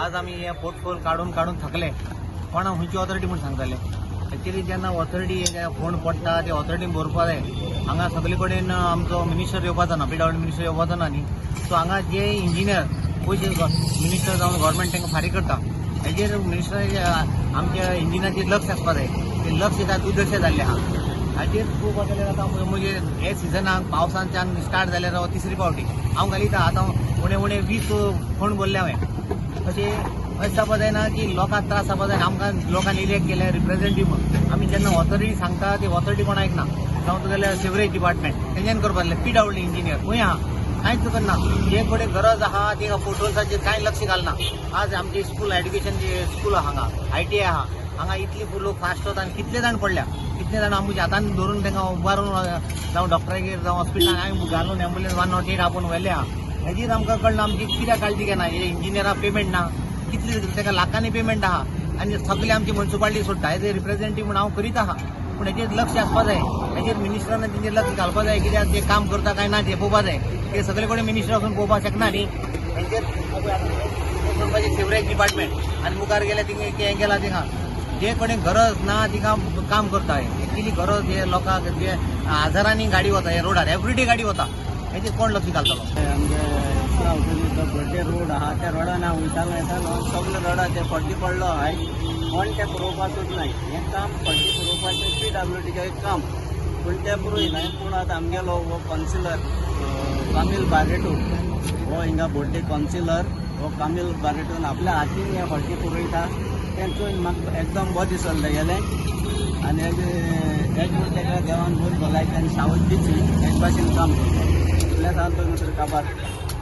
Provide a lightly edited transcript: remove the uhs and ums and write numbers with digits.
आज आम्ही हे पोर्टफोल काढून काढून थकले, पण खंयची ऑथॉरिटी म्हणून सांगताले. एक्चुअली जेन्ना ऑथॉरिटी फोन पडटा ते ऑथॉरिटीन बरोवपा जाय. हांगा सगळे कडेन आमचो मिनिस्टर येवपाचो ना, पीडब्ल्यूडी मिनिस्टर येवपाचो ना न्ही. सो हांगा जे इंजिनियर पयशे मिनिस्टर जावन गव्हर्मेंट तांकां फारीक करता, हेजेर मिनिस्टराचे आमच्या इंजिनाचेर लक्ष आसपा जाय. ते लक्ष येता दुर्लक्ष जाल्लें आहा. हाचेर पळोवपाक गेल्यार आतां म्हणजे हे सिजनाक पावसाच्यान स्टार्ट जाल्यार तिसरी फावटी हांव घालिता. आतां उणे 20 फोन बोल्ले हांवें. अशें जावपा जायना की लोकांक त्रास जावपा जायना. आमकां लोकांनी इलेक्ट केले रिप्रेझेंटेटीव म्हणून. आमी जेन्ना ऑथॉरिटी सांगता ती ऑथॉरिटी कोण आयकना. जावं जाल्यार सिवरेज डिपार्टमेंट तेंच्यान करपा जाय. पीडब्ल्यूडी इंजिनियर खंय आहा कांयच करना. जे कडेन गरज आहा ते पोर्टल्साचेर कांय लक्ष घालना. आज आमचे स्कूल एड्युकेशन स्कूल हांगा ITI आहा, हांगा इतले लोक फास्ट वता आनी कितले जाण पडल्या. कितले जाण आमचे हातान धरून तांकां उबारून जावं डॉक्टरागेर जावं हॉस्पिटलान हांवें घालून एम्बुलन्स 108 आपोवन व्हेले आहा. हेजेर आमकां कळना आमची कित्याक काळजी घेना. हे इंजिनियराक पेमेंट ना, कितले ताका लाखांनी पेमेंट आहा आनी सगळे आमची म्युनिसिपालिटी सोडटा. हेजे रिप्रेझेंटेटीव म्हणून हांव करीत आहा, पूण हेजेर लक्ष आसपा जाय. हेजेर मिनिस्टरान तेंचेर लक्ष घालपा जाय. कित्याक ते काम करता काय ना ते पळोवपा जाय. ते सगळे कडेन मिनिस्टर वचून पळोवपाक शकना न्ही. हेंचेर सिवरेज डिपार्टमेंट आनी मुखार गेले हें गेला थिंगा जे कडेन गरज ना तिका काम करता. एक्चुअली गरज हे लोकांक जे हजारांनी गाडी वता हे रोडार एवरीडे गाडी वता. हेजेर कोण लक्ष घालतलो. आमचे बड्डे रोड आहा त्या रोडान हांव वयतालो येतालो सगळे रोडाचेर फड्डी पडलो हाय. कोण तें पुरोवपाकूच नाय. हें काम फड्डी पुरोवपाचें PWDचें एक काम, पूण तें पुरोयनाय. पूण आतां आमगेलो हो कावन्सिलर कामील बारेटू हो हिंगा बड्डे कावन्सिलर हो कामील बारेटून आपल्या हातीन हें फड्डी पुरयता. तें चोयन म्हाका एकदम बरें दिसलें गेलें. आनी हेजे तेका देवान बरी भलायकी आनी सावध दिवची हे भाशेन काम करता. इतलेंच हांव तो काबार.